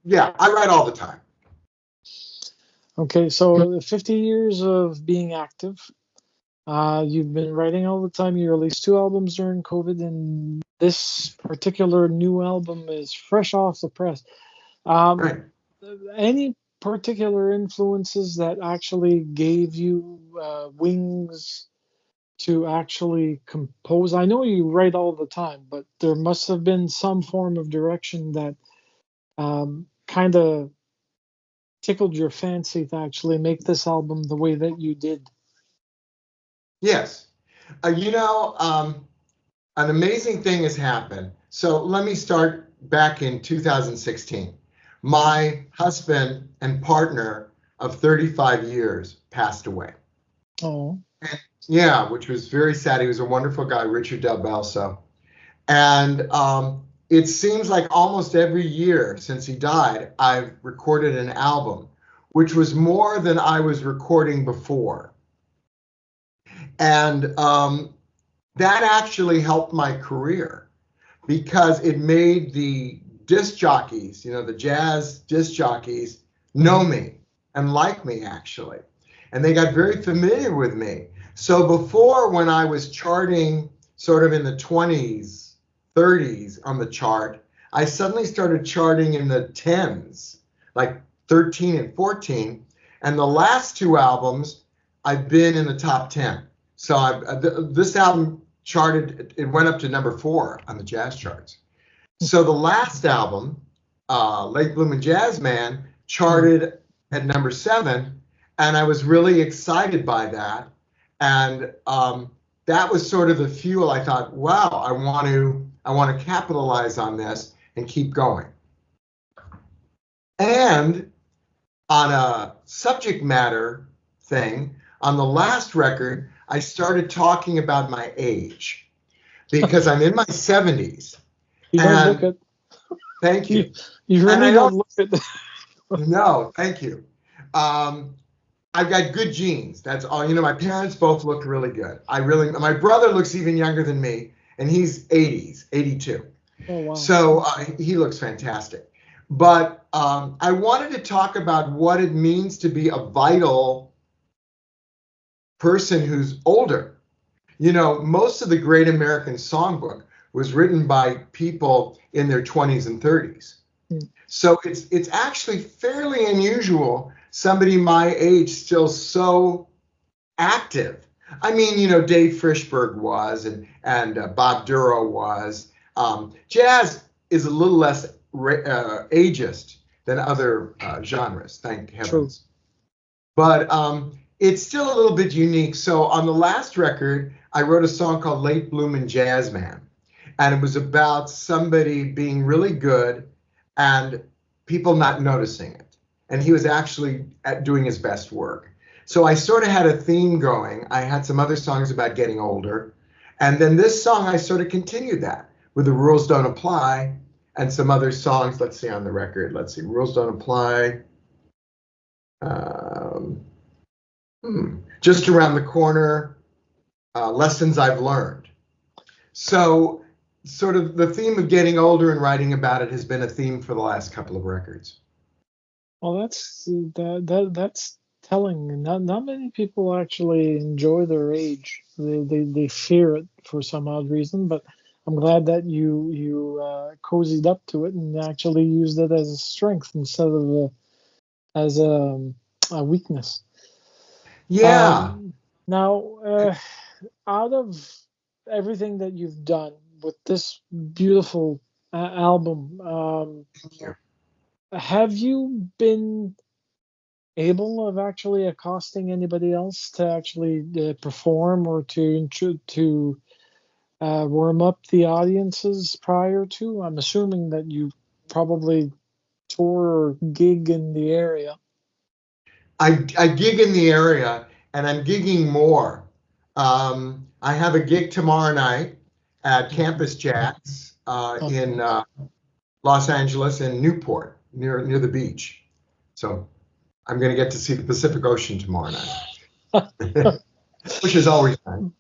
Yeah, I write all the time. Okay, so 50 years of being active. You've been writing all the time. You released two albums during COVID, and this particular new album is fresh off the press. Um, Right. any particular influences that actually gave you wings to actually compose? I know you write all the time, but there must have been some form of direction that kind of tickled your fancy to actually make this album the way that you did. Yes. You know, an amazing thing has happened. So let me start back in 2016. My husband and partner of 35 years passed away. Oh, Yeah, which was very sad. He was a wonderful guy, Richard Del Belso. And it seems like almost every year since he died, I've recorded an album, which was more than I was recording before. And that actually helped my career because it made the disc jockeys, you know, the jazz disc jockeys, know me and like me actually. And they got very familiar with me. So before, when I was charting sort of in the 20s, 30s on the chart, I suddenly started charting in the 10s, like 13 and 14. And the last two albums, I've been in the top 10. So this album charted, it went up to number 4 on the jazz charts. So the last album, Late Bloomin' Jazz Man, charted at number 7, and I was really excited by that. And that was sort of the fuel. I thought, wow, I want to capitalize on this and keep going. And on a subject matter thing, on the last record, I started talking about my age because I'm in my 70s. you don't look And it. thank you. You And really I don't don't, look it. no, thank you. I've got good genes. That's all. You know, my parents both look really good. My brother looks even younger than me, and he's 80s, 82. Oh wow. So he looks fantastic. But I wanted to talk about what it means to be a vital person who's older. You know, most of the Great American Songbook was written by people in their 20s and 30s. So it's actually fairly unusual, somebody my age still so active. I mean, you know, Dave Frischberg was, and Bob Duro was. Jazz is a little less ageist than other genres, thank True. heavens. But it's still a little bit unique. So on the last record, I wrote a song called Late Bloomin' Jazz Man. And it was about somebody being really good and people not noticing it. And he was actually doing his best work. So I sort of had a theme going. I had some other songs about getting older. And then this song, I sort of continued that with The Rules Don't Apply and some other songs. Let's see on the record. Let's see. Rules Don't Apply. Just Around the Corner. Lessons I've Learned. So sort of the theme of getting older and writing about it has been a theme for the last couple of records. Well, that's telling. Not many people actually enjoy their age. They fear it for some odd reason. But I'm glad that you cozied up to it and actually used it as a strength instead of as a weakness. Yeah. Now, out of everything that you've done with this beautiful album, have you been able of actually accosting anybody else to actually perform or to warm up the audiences prior to? I'm assuming that you probably tour or gig in the area. I gig in the area and I'm gigging more. I have a gig tomorrow night at Campus Jazz in Los Angeles and Newport near the beach. So I'm going to get to see the Pacific Ocean tomorrow night, which is always fun.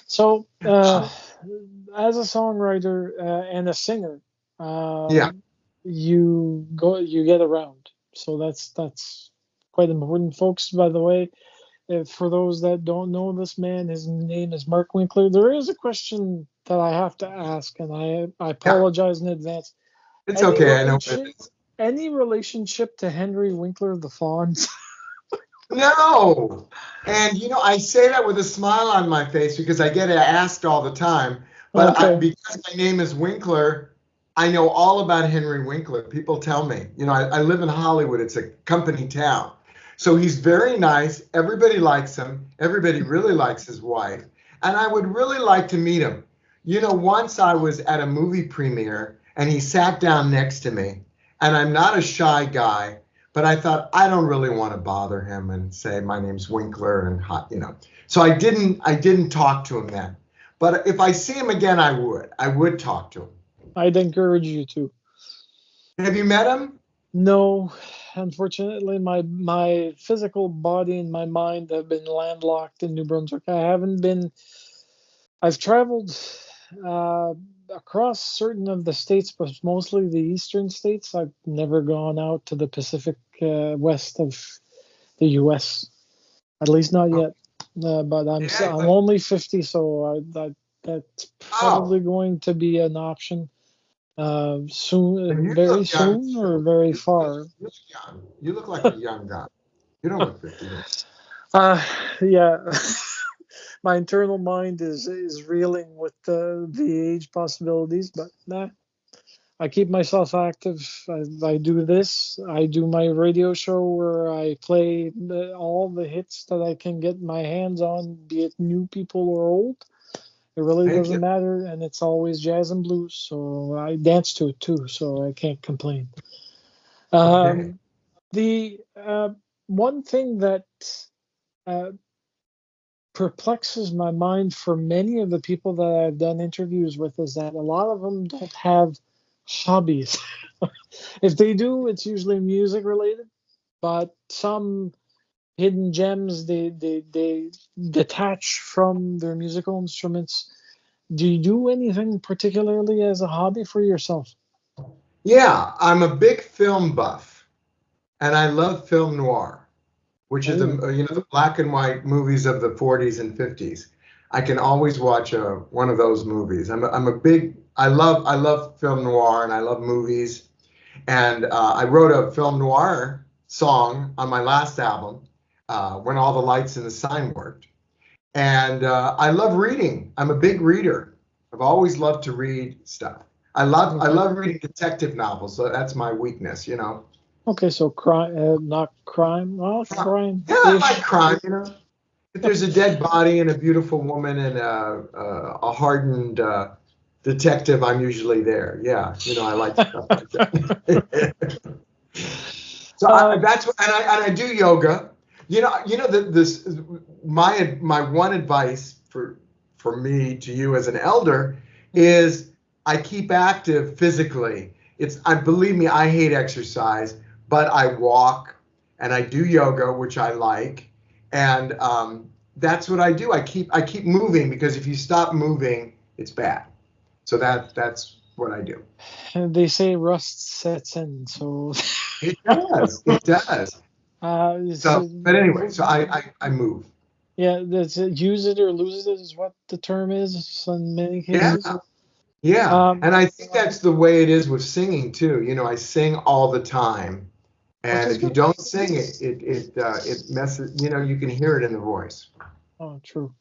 So, as a songwriter and a singer, Yeah. you get around. So that's quite important, folks. By the way, if, for those that don't know this man, his name is Mark Winkler. There is a question that I have to ask, and I Yeah, apologize in advance. it's Any okay. I know what it relation is. any relationship to Henry Winkler the Fonz? No. And I say that with a smile on my face because I get it asked all the time. But Okay. because my name is Winkler, I know all about Henry Winkler. People tell me, I live in Hollywood. It's a company town. So he's very nice. Everybody likes him. Everybody really likes his wife. And I would really like to meet him. Once I was at a movie premiere and he sat down next to me, and I'm not a shy guy, but I thought I don't really want to bother him and say my name's Winkler and So I didn't talk to him then. But if I see him again, I would talk to him. I'd encourage you to. Have you met him? No, unfortunately, my physical body and my mind have been landlocked in New Brunswick. I haven't been. I've traveled uh, across certain of the states, but mostly the eastern states. I've never gone out to the Pacific west of the U.S. At least not Oh, yet. But yeah. I'm only 50, so that's probably Oh, going to be an option and soon, you very look young soon, or too. very You look, far. you look young. You look like a young guy. You don't look 50. Uh, yeah, my internal mind is reeling with the age possibilities, but nah, I keep myself active. I do this. I do my radio show where I play all the hits that I can get my hands on, be it new people or old. It really Thank you. doesn't matter, and it's always jazz and blues. So I dance to it too, so I can't complain. Okay. Um, the one thing that uh, perplexes my mind for many of the people that I've done interviews with is that a lot of them don't have hobbies. If they do, it's usually music related, but some hidden gems they detach from their musical instruments. Do you do anything particularly as a hobby for yourself? Yeah, I'm a big film buff, and I love film noir, which is Oh, the black and white movies of the 40s and 50s. I can always watch one of those movies. I'm a big I love film noir and I love movies. And I wrote a film noir song on my last album, When All the Lights in the Sign Worked. And I love reading. I'm a big reader. I've always loved to read stuff. I okay. love reading detective novels. So that's my weakness. Okay, so crime, not crime, well, Yeah, I like crime-ish. crime. If there's a dead body and a beautiful woman and a hardened detective, I'm usually there. Yeah, I like stuff like that. So Um, that's and I do yoga. This my one advice for me to you as an elder is I keep active physically. I believe me, I hate exercise, but I walk and I do yoga, which I like, and that's what I do. I keep moving because if you stop moving, it's bad. So that's what I do. they say rust sets in, so It does. It does. it's, But anyway, so I move. yeah, that's it, use it or lose it is what the term is in many Yeah, cases. yeah. Um, And I think that's the way it is with singing too. I sing all the time, which and is if you good. don't sing it messes. You can hear it in the voice. Oh, true.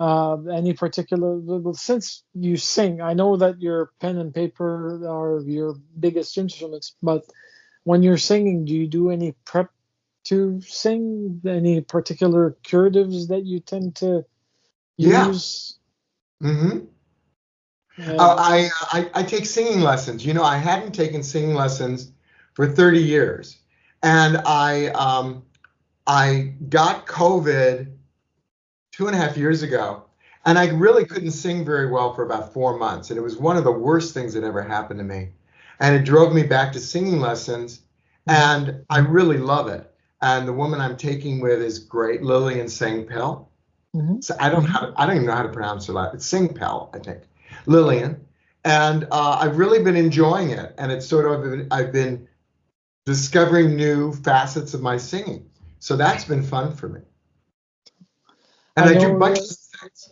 Any particular, well, since you sing, I know that your pen and paper are your biggest instruments, but when you're singing, do you do any prep to sing? Any particular curatives that you tend to Yeah. use? hmm Uh, I take singing lessons. I hadn't taken singing lessons for 30 years, and I got COVID 2.5 years ago, and I really couldn't sing very well for about 4 months, and it was one of the worst things that ever happened to me, and it drove me back to singing lessons, mhm, and I really love it. And the woman I'm taking with is great, Lillian mhm. So I don't even know how to pronounce her last. It's Singpel, I think. Lillian. And I've really been enjoying it. And it's sort of, I've been discovering new facets of my singing. So that's been fun for me. And I I do know bunches of things.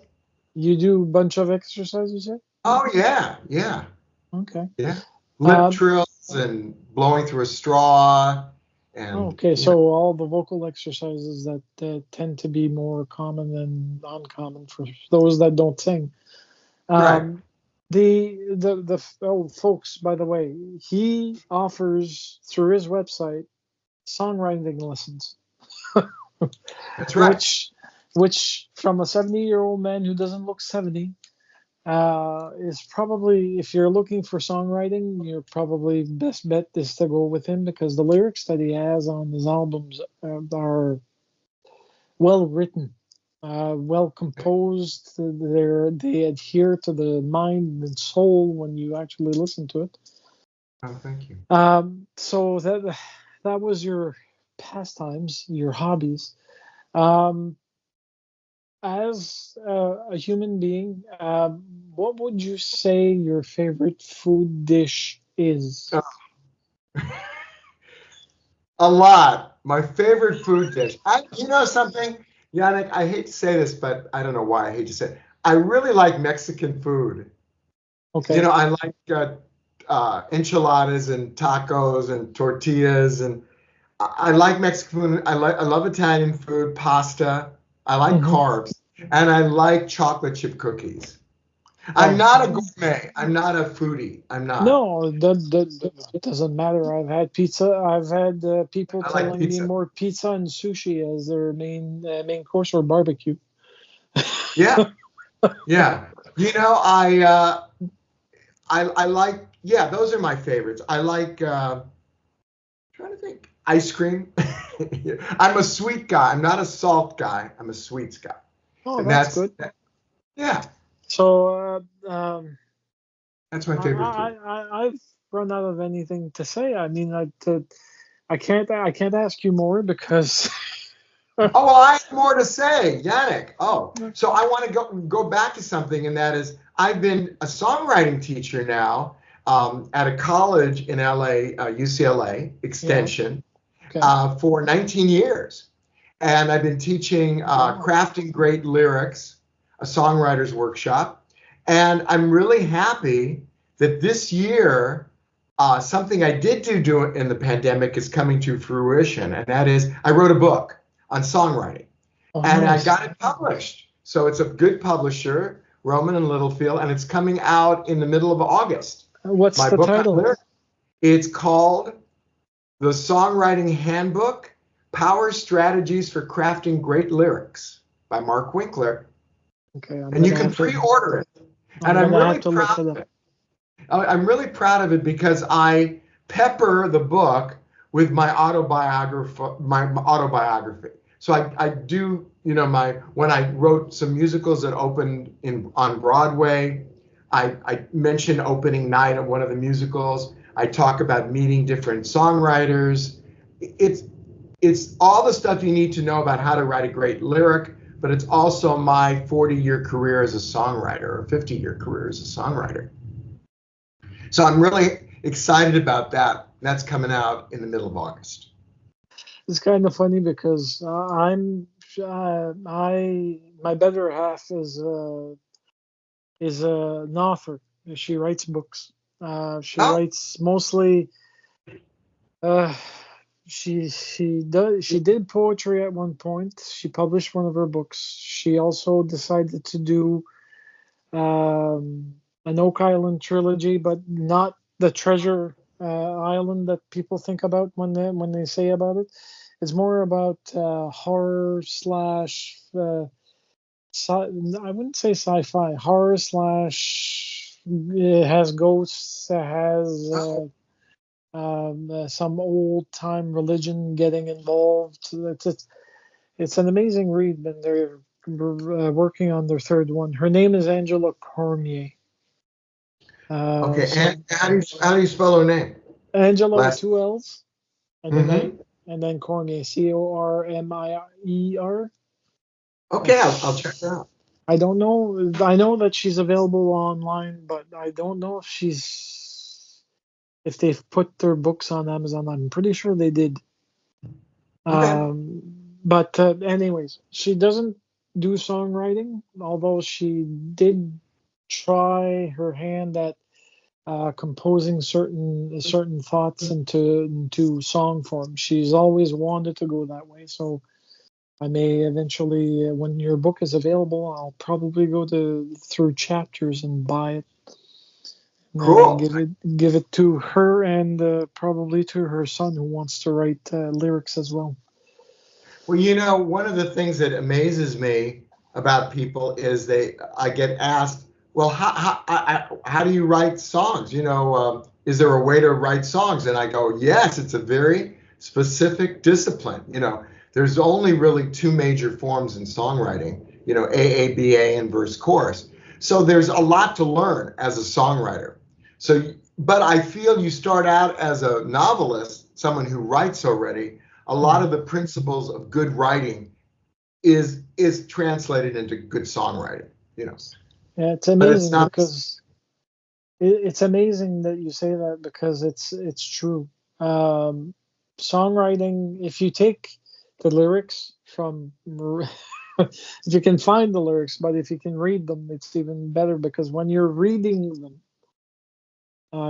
you do a bunch of exercises, you say? Oh, yeah, yeah, Okay. yeah. Lip Um, trills and blowing through a straw and, okay, you know, so all the vocal exercises that tend to be more common than uncommon for those that don't sing. right. Um, folks, by the way, he offers through his website songwriting lessons, That's right. which which from a 70-year-old man who doesn't look 70 is probably, if you're looking for songwriting, your probably best bet is to go with him because the lyrics that he has on his albums are well written, well composed. They adhere to the mind and soul when you actually listen to it. Oh, thank you. So that was your pastimes, your hobbies. Um, as a human being, what would you say your favorite food dish is? Oh, a lot. My favorite food dish. You know something, Yannick? I hate to say this, but I don't know why I hate to say it. I really like Mexican food. You Okay. know, I like enchiladas and tacos and tortillas, and I like Mexican food. I love Italian food, pasta. I like Hmm. carbs, and I like chocolate chip cookies. I'm Oh, not a gourmet. I'm not a foodie. I'm not. no, that doesn't matter. I've had pizza. I've had people I like telling me pizza. more pizza and sushi as their main course or barbecue. Yeah, yeah. You know, I like, yeah, those are my favorites. I like trying to think, ice cream. I'm a sweet guy. I'm not a salt guy. I'm a sweets guy. Oh, And that's good. yeah, So that's my favorite food. I've run out of anything to say. I mean, I can't ask you more because Oh, well, I have more to say, Yannick. Oh, so I want to go back to something, and that is I've been a songwriting teacher now at a college in LA, UCLA yeah. Extension, Okay. for 19 years. And I've been teaching Wow. crafting great lyrics, a songwriter's workshop. And I'm really happy that this year, something I did do in the pandemic is coming to fruition. And that is, I wrote a book on songwriting Oh, and I nice. got it published. So it's a good publisher, Roman and Littlefield, and it's coming out in the middle of August. What's My the book on title? lyrics. It's called The Songwriting Handbook: Power Strategies for Crafting Great Lyrics by Mark Winkler. Okay, I'm And you gonna can have to. pre-order it. I'm And I'm gonna really have to look proud it of up. it. I'm really proud of it because I pepper the book with my autobiography. So I do, you know, when I wrote some musicals that opened on Broadway, I mention opening night of one of the musicals. I talk about meeting different songwriters. It's it's all the stuff you need to know about how to write a great lyric, but it's also my 40-year career as a songwriter or 50-year career as a songwriter. So I'm really excited about that. That's coming out in the middle of August. It's kind of funny because I my better half is an author. She writes books. She Oh, writes mostly. Uh, she did poetry at one point. She published one of her books. She also decided to do an Oak Island trilogy, but not the Treasure Island that people think about when they say about it. It's more about horror slash I wouldn't say sci-fi, horror slash. It has ghosts. It has oh, some old time religion getting involved. It's an amazing read, and they're working on their third one. Her name is Angela Cormier. okay. So And how do you spell her name? Angela with Last. two L's and the Mm-hmm. name, and then Cormier, Cormier. Okay, I'll check it out. I don't know. I know that she's available online, but I don't know if they've put their books on Amazon. I'm pretty sure they did. Okay. But anyways, she doesn't do songwriting, although she did try her hand at composing certain thoughts into song form. She's always wanted to go that way, so I may eventually, when your book is available, I'll probably go through chapters and buy it, Cool. give it to her and probably to her son who wants to write lyrics as well. Well, one of the things that amazes me about people is I get asked, well, how do you write songs? Is there a way to write songs? And I go, yes, it's a very specific discipline. There's only really two major forms in songwriting, AABA and verse chorus. So there's a lot to learn as a songwriter. But I feel you start out as a novelist, someone who writes already. A lot of the principles of good writing is translated into good songwriting. Yeah, it's But it's amazing not. because it's amazing that you say that because it's true. Um, Songwriting, if you take the lyrics from, if you can find the lyrics, but if you can read them, it's even better because when you're reading them,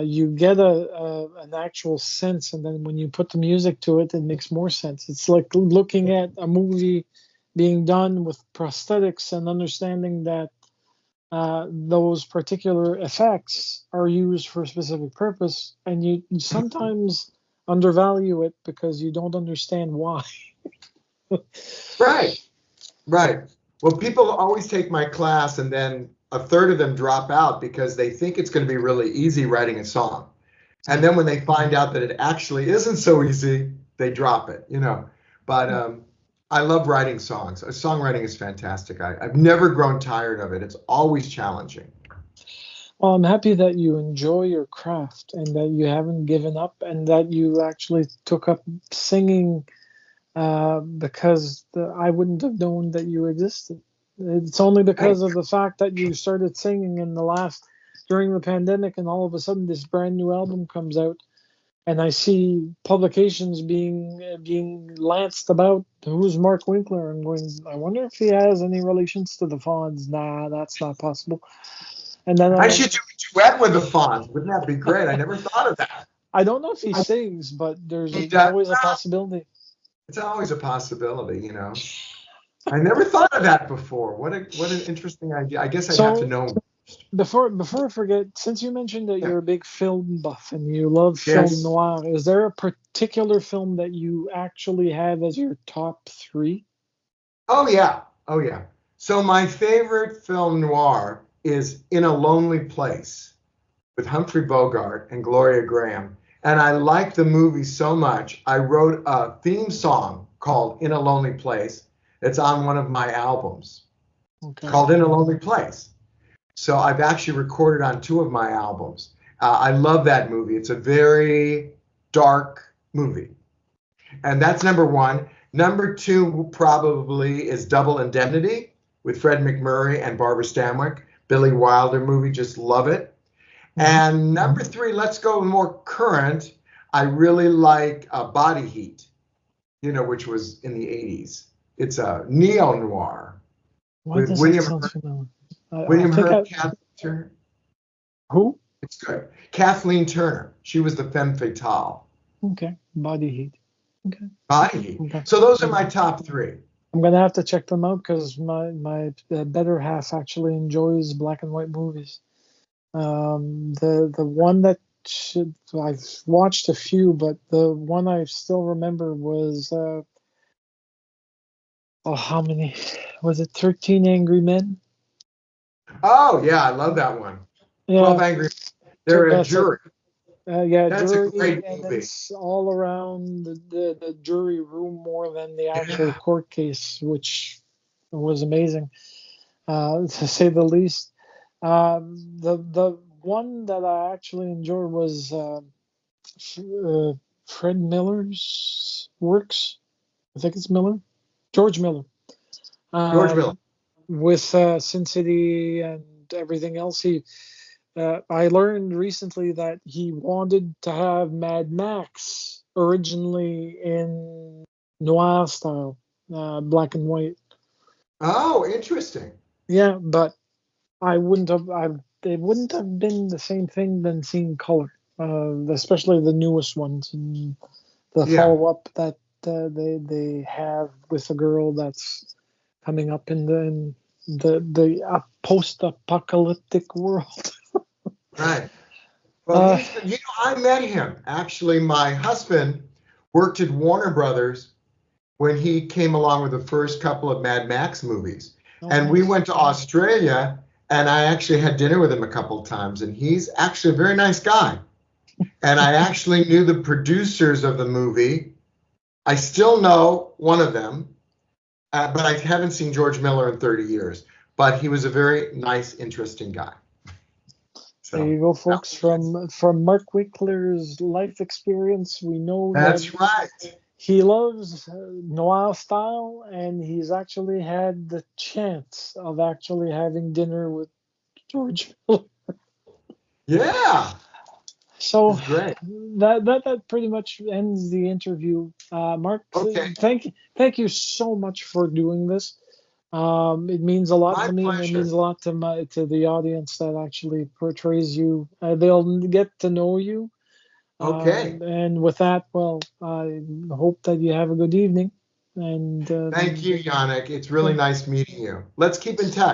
you get an actual sense, and then when you put the music to it, it makes more sense. It's like looking at a movie being done with prosthetics and understanding that those particular effects are used for a specific purpose, and you sometimes undervalue it because you don't understand why. Right. Right. Well, people always take my class, and then a third of them drop out because they think it's going to be really easy writing a song. And then when they find out that it actually isn't so easy, they drop it. But I love writing songs. Songwriting is fantastic. I've never grown tired of it. It's always challenging. Well, I'm happy that you enjoy your craft and that you haven't given up and that you actually took up singing because I wouldn't have known that you existed. It's only because of the fact that you started singing in during the pandemic, and all of a sudden this brand new album comes out, and I see publications being lanced about who's Mark Winkler. I'm going, I wonder if he has any relations to the Fonz. Nah, that's not possible. And then I should do a duet with the Fonz. Wouldn't that be great? I never thought of that. I don't know if he sings, but there's He does. always a possibility. It's always a possibility. I never thought of that before. What an interesting idea. I guess I'd have to So know. before I forget, since you mentioned that Yeah. you're a big film buff and you love film Yes. noir, is there a particular film that you actually have as your top three? Oh yeah. Oh yeah. So my favorite film noir is In a Lonely Place with Humphrey Bogart and Gloria Graham. And I like the movie so much. I wrote a theme song called In a Lonely Place. It's on one of my albums Okay. called In a Lonely Place. So I've actually recorded on two of my albums. I love that movie. It's a very dark movie. And that's number one. Number two probably is Double Indemnity with Fred McMurray and Barbara Stanwyck. Billy Wilder movie, just love it. And number three, let's go more current. I really like Body Heat, which was in the 80s. It's a neo-noir Why with does that sound familiar? I William think Hurt, Kathleen Turner. who? It's good. Kathleen Turner. She was the femme fatale. Okay, Body Heat. Okay. Body Heat. Okay. So those are my top three. I'm gonna have to check them out because my better half actually enjoys black and white movies. The one that I've watched a few, but the one I still remember was oh, how many was it? 13 Angry Men. Oh yeah, I love that one. Yeah, 12 Angry. They're a that's it. jury. Yeah, That's a jury, great and movie. it's all around the jury room more than the actual Yeah. court case, which was amazing, to say the least. The one that I actually enjoyed was Fred Miller's works. I think it's Miller, George Miller. George Miller. Um, with Sin City and everything else. I learned recently that he wanted to have Mad Max originally in noir style, black and white. Oh, interesting. Yeah, but I wouldn't have. It wouldn't have been the same thing than seeing color, especially the newest ones and the Yeah. follow up that they have with a girl that's coming up in the post apocalyptic world. Right. Well, Uh, I met him. Actually, my husband worked at Warner Brothers when he came along with the first couple of Mad Max movies. oh, And we nice. went to Australia, and I actually had dinner with him a couple of times, and he's actually a very nice guy. And I actually knew the producers of the movie. I still know one of them, but I haven't seen George Miller in 30 years. But he was a very nice, interesting guy. There So you go, that folks. was nice. From Mark Winkler's life experience, we know that That's right. he loves noir style, and he's actually had the chance of actually having dinner with George Miller. Yeah, So it's great. that pretty much ends the interview. Mark, Okay, thank you so much for doing this. It means a lot my to me, and it means pleasure. a lot to the audience that actually portrays you. They'll get to know you. Okay, And with that, well, I hope that you have a good evening. And thank you, Yannick. It's really nice meeting you. Let's keep in touch.